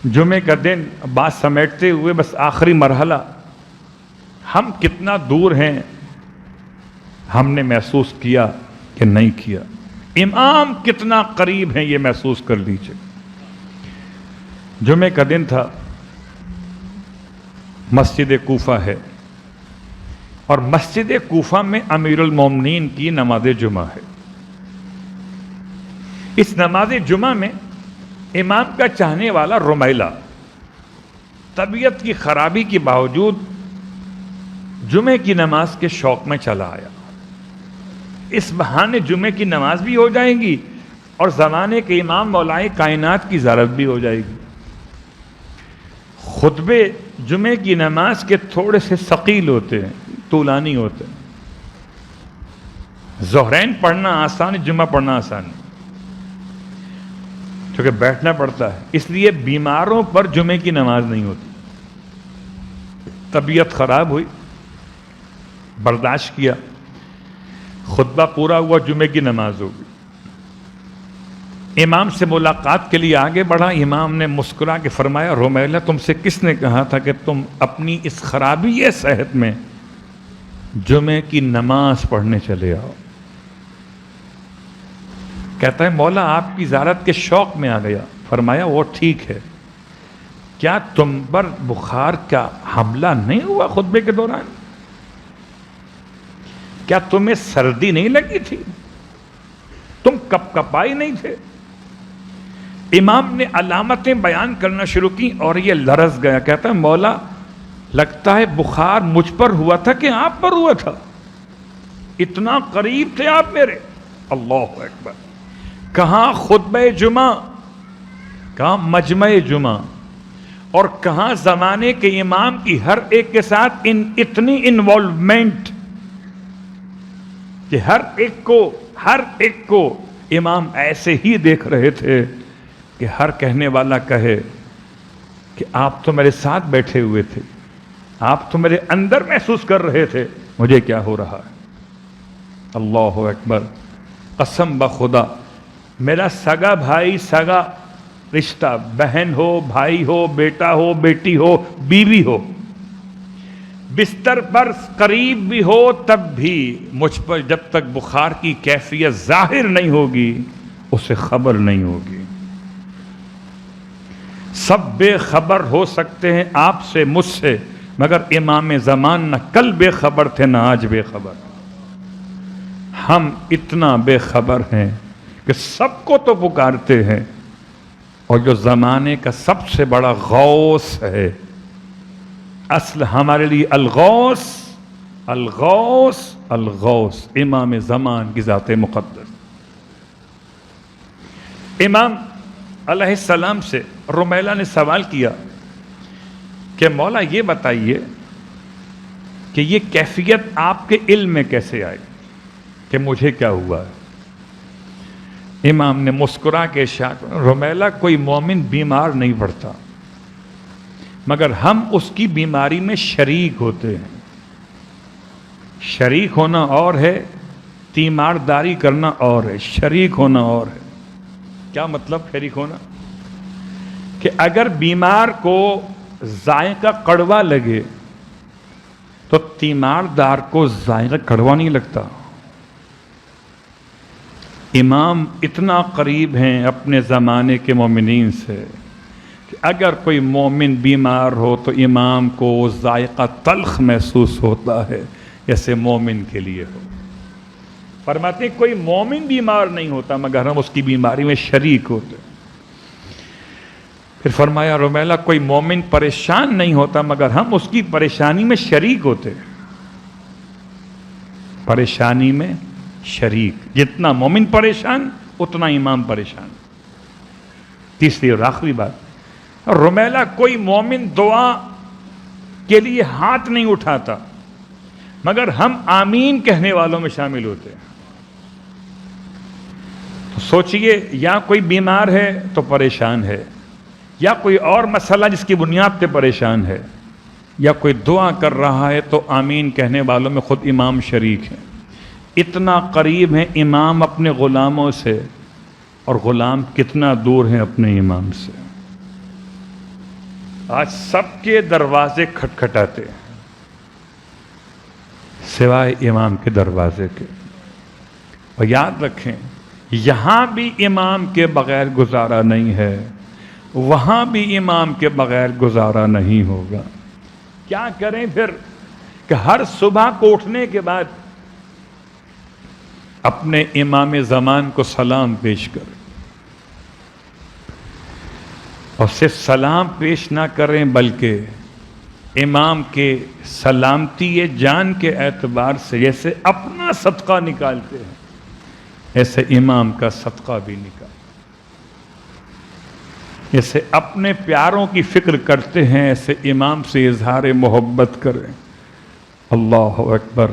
جمعے کا دن بات سمیٹتے ہوئے بس آخری مرحلہ، ہم کتنا دور ہیں ہم نے محسوس کیا کہ نہیں کیا، امام کتنا قریب ہیں یہ محسوس کر لیجئے۔ جمعے کا دن تھا، مسجد کوفہ ہے، اور مسجد کوفہ میں امیر المومنین کی نماز جمعہ ہے۔ اس نماز جمعہ میں امام کا چاہنے والا رمیلہ طبیعت کی خرابی کے باوجود جمعے کی نماز کے شوق میں چلا آیا۔ اس بہانے جمعے کی نماز بھی ہو جائے گی اور زمانے کے امام مولائے کائنات کی زیارت بھی ہو جائے گی۔ خطبے جمعے کی نماز کے تھوڑے سے ثقیل ہوتے ہیں، طولانی ہوتے ہیں۔ ظہرین پڑھنا آسان ہے، جمعہ پڑھنا آسان ہے، کیونکہ بیٹھنا پڑتا ہے، اس لیے بیماروں پر جمعے کی نماز نہیں ہوتی۔ طبیعت خراب ہوئی، برداشت کیا، خطبہ پورا ہوا، جمعے کی نماز ہوگی۔ امام سے ملاقات کے لیے آگے بڑھا، امام نے مسکرا کے فرمایا، رمیلہ تم سے کس نے کہا تھا کہ تم اپنی اس خرابی صحت میں جمعے کی نماز پڑھنے چلے آؤ؟ کہتا ہے مولا آپ کی زیارت کے شوق میں آ گیا۔ فرمایا وہ ٹھیک ہے، کیا تم پر بخار کا حملہ نہیں ہوا خطبے کے دوران؟ کیا تمہیں سردی نہیں لگی تھی؟ تم کپ کپائی نہیں تھے؟ امام نے علامتیں بیان کرنا شروع کی اور یہ لرز گیا۔ کہتا ہے مولا لگتا ہے بخار مجھ پر ہوا تھا کہ آپ پر ہوا تھا، اتنا قریب تھے آپ میرے۔ اللہ اکبر! کہاں خطبہ جمعہ، کہاں مجمع جمعہ، اور کہاں زمانے کے امام کی ہر ایک کے ساتھ اتنی انوالومنٹ کہ ہر ایک کو امام ایسے ہی دیکھ رہے تھے کہ ہر کہنے والا کہے کہ آپ تو میرے ساتھ بیٹھے ہوئے تھے، آپ تو میرے اندر محسوس کر رہے تھے مجھے کیا ہو رہا ہے۔ اللہ اکبر! قسم بخدا میرا سگا بھائی، سگا رشتہ، بہن ہو، بھائی ہو، بیٹا ہو، بیٹی ہو، بیوی ہو، بستر پر قریب بھی ہو تب بھی مجھ پر جب تک بخار کی کیفیت ظاہر نہیں ہوگی اسے خبر نہیں ہوگی۔ سب بے خبر ہو سکتے ہیں آپ سے، مجھ سے، مگر امام زمان نہ کل بے خبر تھے نہ آج بے خبر۔ ہم اتنا بے خبر ہیں کہ سب کو تو پکارتے ہیں، اور جو زمانے کا سب سے بڑا غوث ہے، اصل ہمارے لیے الغوث الغوث الغوث امام زمان کی ذات مقدس۔ امام علیہ السلام سے رمیلہ نے سوال کیا کہ مولا یہ بتائیے کہ یہ کیفیت آپ کے علم میں کیسے آئی کہ مجھے کیا ہوا ہے؟ امام نے مسکرا کے ارشاد، رمیلہ کوئی مومن بیمار نہیں پڑتا، مگر ہم اس کی بیماری میں شریک ہوتے ہیں۔ شریک ہونا اور ہے، تیمارداری کرنا اور ہے، شریک ہونا اور ہے۔ کیا مطلب شریک ہونا؟ کہ اگر بیمار کو ذائقہ کڑوا لگے تو تیماردار کو ذائقہ کڑوا نہیں لگتا۔ امام اتنا قریب ہیں اپنے زمانے کے مومنین سے کہ اگر کوئی مومن بیمار ہو تو امام کو وہ ذائقہ تلخ محسوس ہوتا ہے جیسے مومن کے لیے ہو۔ فرماتے ہیں کوئی مومن بیمار نہیں ہوتا مگر ہم اس کی بیماری میں شریک ہوتے۔ پھر فرمایا رمیلہ کوئی مومن پریشان نہیں ہوتا مگر ہم اس کی پریشانی میں شریک ہوتے۔ پریشانی میں شریک، جتنا مومن پریشان اتنا امام پریشان۔ تیسری اور آخری بات، رمیلہ کوئی مومن دعا کے لیے ہاتھ نہیں اٹھاتا مگر ہم آمین کہنے والوں میں شامل ہوتے ہیں۔ تو سوچئے، یا کوئی بیمار ہے تو پریشان ہے، یا کوئی اور مسئلہ جس کی بنیاد پہ پریشان ہے، یا کوئی دعا کر رہا ہے تو آمین کہنے والوں میں خود امام شریک ہیں۔ اتنا قریب ہیں امام اپنے غلاموں سے، اور غلام کتنا دور ہیں اپنے امام سے۔ آج سب کے دروازے کھٹکھٹاتے ہیں سوائے امام کے دروازے کے. اور یاد رکھیں یہاں بھی امام کے بغیر گزارا نہیں ہے, وہاں بھی امام کے بغیر گزارا نہیں ہوگا. کیا کریں پھر کہ ہر صبح کو اٹھنے کے بعد اپنے امام زمان کو سلام پیش کریں, اور صرف سلام پیش نہ کریں بلکہ امام کے سلامتی جان کے اعتبار سے جیسے اپنا صدقہ نکالتے ہیں ایسے امام کا صدقہ بھی نکال, جیسے اپنے پیاروں کی فکر کرتے ہیں ایسے امام سے اظہار محبت کریں. اللہ اکبر.